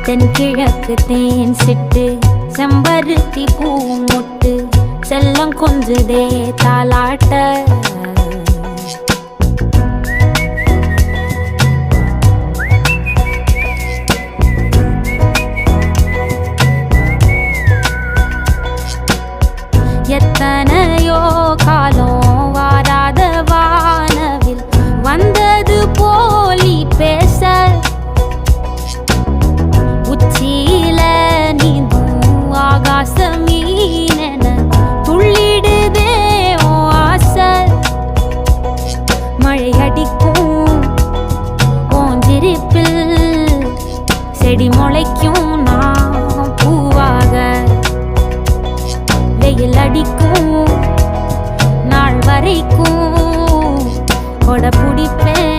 தென்கிழக்கு தேன் சிட்டு செம்பருத்தி பூ முட்டு செல்லம் கொஞ்சுதே தாலாட்ட எத்தனையோ காலம் வாராத வானவில் வந்தது போலி பேச உச்சியில நீந்தும் ஆகாச மீனென துள்ளிடுதே ஓ ஆசை மழை அடிக்கும் ஓஞ்சிருப்பில் செடி முளைக்கும் நான் பூவாக வெயில் அடிக்கும் நாள் வரைக்கும் கொடை பிடிப்பேன்